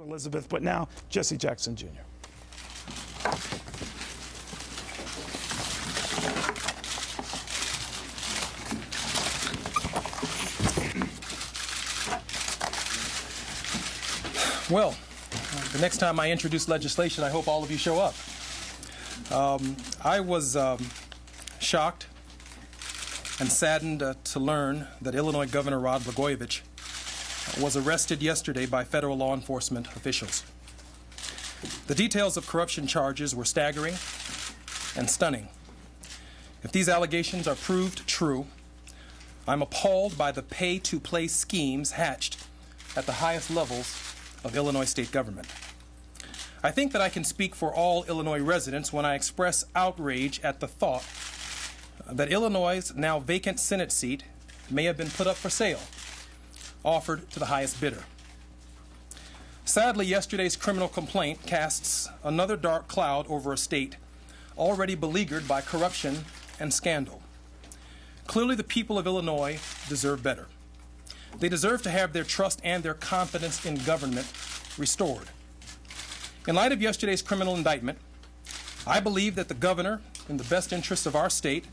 Elizabeth, but now Jesse Jackson Jr. Well, the next time I introduce legislation, I hope all of you show up. I was shocked and saddened to learn that Illinois Governor Rod Blagojevich was arrested yesterday by federal law enforcement officials. The details of corruption charges were staggering and stunning. If these allegations are proved true, I'm appalled by the pay-to-play schemes hatched at the highest levels of Illinois state government. I think that I can speak for all Illinois residents when I express outrage at the thought that Illinois' now vacant Senate seat may have been put up for sale, offered to the highest bidder. Sadly, yesterday's criminal complaint casts another dark cloud over a state already beleaguered by corruption and scandal. Clearly, the people of Illinois deserve better. They deserve to have their trust and their confidence in government restored. In light of yesterday's criminal indictment, I believe that the governor, in the best interests of our state,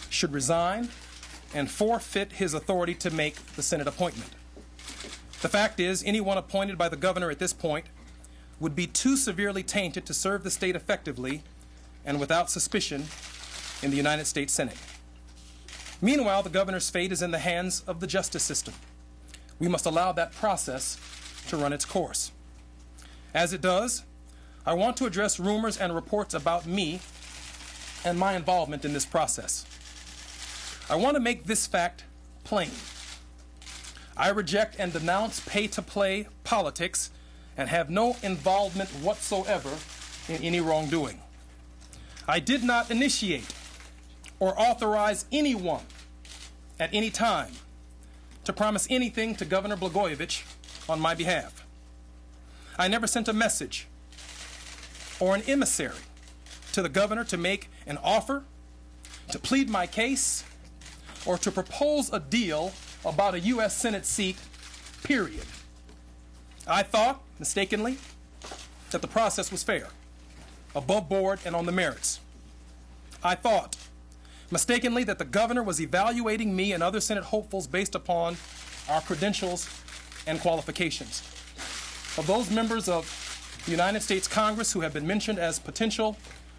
should resign and forfeit his authority to make the Senate appointment. The fact is, anyone appointed by the governor at this point would be too severely tainted to serve the state effectively and without suspicion in the United States Senate. Meanwhile, the governor's fate is in the hands of the justice system. We must allow that process to run its course. As it does, I want to address rumors and reports about me and my involvement in this process. I want to make this fact plain. I reject and denounce pay-to-play politics and have no involvement whatsoever in any wrongdoing. I did not initiate or authorize anyone at any time to promise anything to Governor Blagojevich on my behalf. I never sent a message or an emissary to the governor to make an offer, to plead my case, or to propose a deal about a U.S. Senate seat, period. I thought, mistakenly, that the process was fair, above board and on the merits. I thought, mistakenly, that the governor was evaluating me and other Senate hopefuls based upon our credentials and qualifications. Of those members of the United States Congress who have been mentioned as potential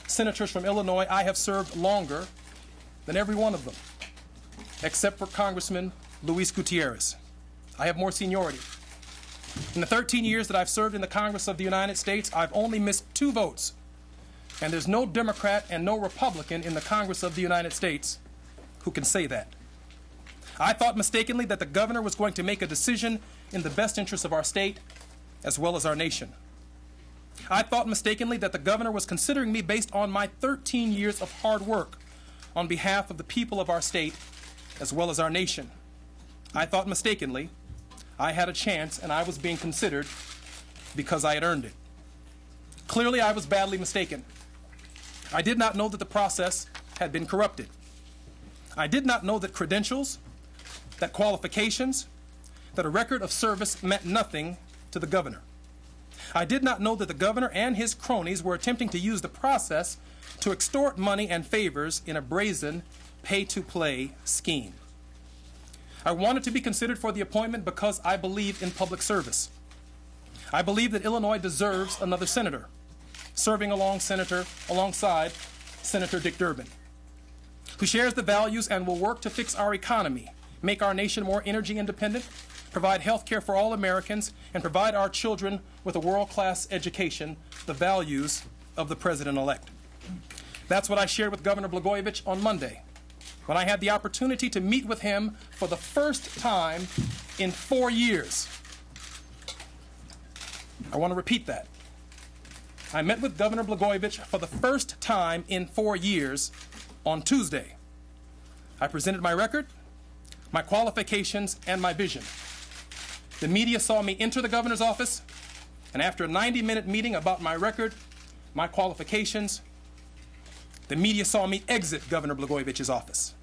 senators from Illinois, I have served longer than every one of them, except for Congressman Luis Gutierrez. I have more seniority. In the 13 years that I've served in the Congress of the United States, I've only missed 2 votes. And there's no Democrat and no Republican in the Congress of the United States who can say that. I thought mistakenly that the governor was going to make a decision in the best interest of our state as well as our nation. I thought mistakenly that the governor was considering me based on my 13 years of hard work on behalf of the people of our state as well as our nation. I thought mistakenly I had a chance and I was being considered because I had earned it. Clearly, I was badly mistaken. I did not know that the process had been corrupted. I did not know that credentials, that qualifications, that a record of service meant nothing to the governor. I did not know that the governor and his cronies were attempting to use the process to extort money and favors in a brazen pay-to-play scheme. I wanted to be considered for the appointment because I believe in public service. I believe that Illinois deserves another senator, serving alongside Senator Dick Durbin, who shares the values and will work to fix our economy, make our nation more energy independent, provide health care for all Americans, and provide our children with a world-class education, the values of the president-elect. That's what I shared with Governor Blagojevich on Monday, when I had the opportunity to meet with him for the first time in 4 years. I want to repeat that. I met with Governor Blagojevich for the first time in 4 years on Tuesday. I presented my record, my qualifications, and my vision. The media saw me enter the governor's office, and after a 90-minute meeting about my record, my qualifications, the media saw me exit Governor Blagojevich's office.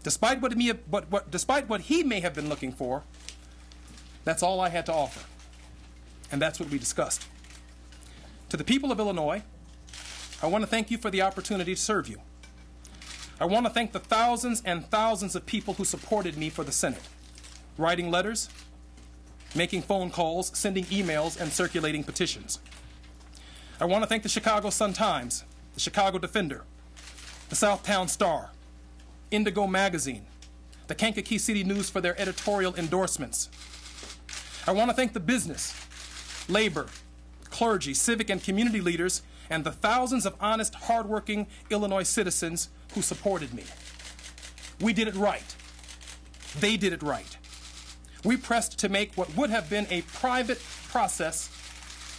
Despite what he may have been looking for, that's all I had to offer. and that's what we discussed. To the people of Illinois, I want to thank you for the opportunity to serve you. I want to thank the thousands and thousands of people who supported me for the Senate, writing letters, making phone calls, sending emails, and circulating petitions. I want to thank the Chicago Sun-Times, the Chicago Defender, the Southtown Star, Indigo Magazine, the Kankakee City News for their editorial endorsements. I want to thank the business, labor, clergy, civic and community leaders, and the thousands of honest, hardworking Illinois citizens who supported me. We did it right. They did it right. We pressed to make what would have been a private process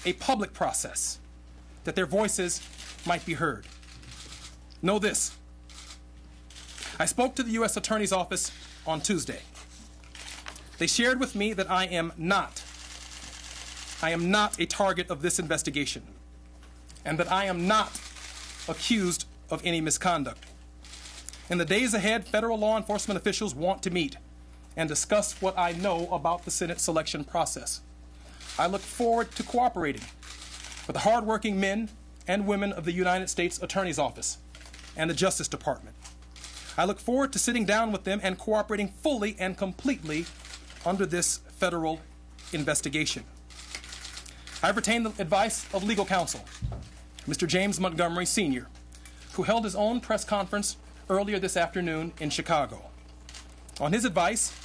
a public process, that their voices might be heard. Know this. I spoke to the U.S. Attorney's Office on Tuesday. They shared with me that I am not a target of this investigation, and that I am not accused of any misconduct. In the days ahead, federal law enforcement officials want to meet and discuss what I know about the Senate selection process. I look forward to cooperating with the hardworking men and women of the United States Attorney's Office and the Justice Department. I look forward to sitting down with them and cooperating fully and completely under this federal investigation. I've retained the advice of legal counsel, Mr. James Montgomery, Sr., who held his own press conference earlier this afternoon in Chicago. On his advice,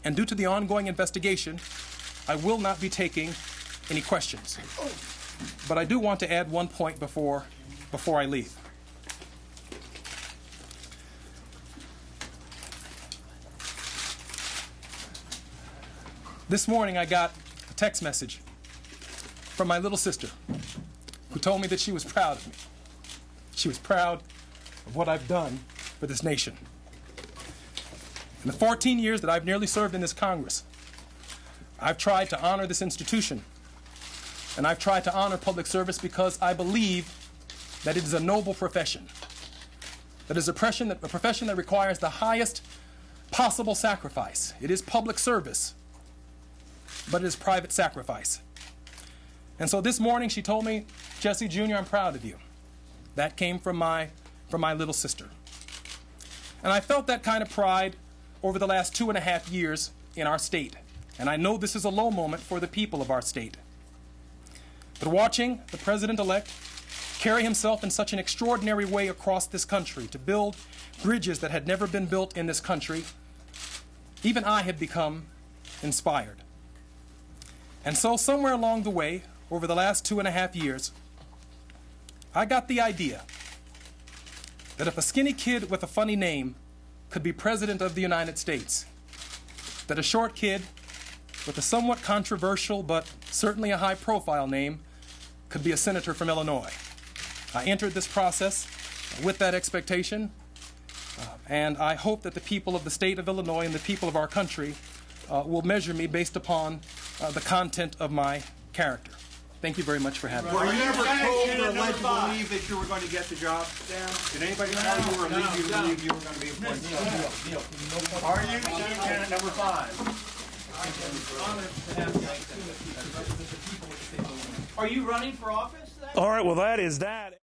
and due to the ongoing investigation, I will not be taking any questions. But I do want to add one point before I leave. This morning I got a text message from my little sister who told me that she was proud of me. She was proud of what I've done for this nation. In the 14 years that I've nearly served in this Congress, I've tried to honor this institution, and I've tried to honor public service because I believe that it is a noble profession, that it is a profession that requires the highest possible sacrifice. It is public service, but it is private sacrifice. And so this morning she told me, Jesse Jr., I'm proud of you. That came from my little sister. And I felt that kind of pride over the last 2.5 years in our state. And I know this is a low moment for the people of our state. But watching the president-elect carry himself in such an extraordinary way across this country to build bridges that had never been built in this country, even I had become inspired. And so somewhere along the way, over the last 2.5 years, I got the idea that if a skinny kid with a funny name could be president of the United States, that a short kid with a somewhat controversial but certainly a high-profile name could be a senator from Illinois. I entered this process with that expectation, and I hope that the people of the state of Illinois and the people of our country will measure me based upon the content of my character. Thank you very much for having me. Were you ever told or led to believe that you were going to get the job? Did anybody tell you or lead you to believe you were going to be appointed? Are you? Candidate number 5. Are you running for office then? All right, well, that is that.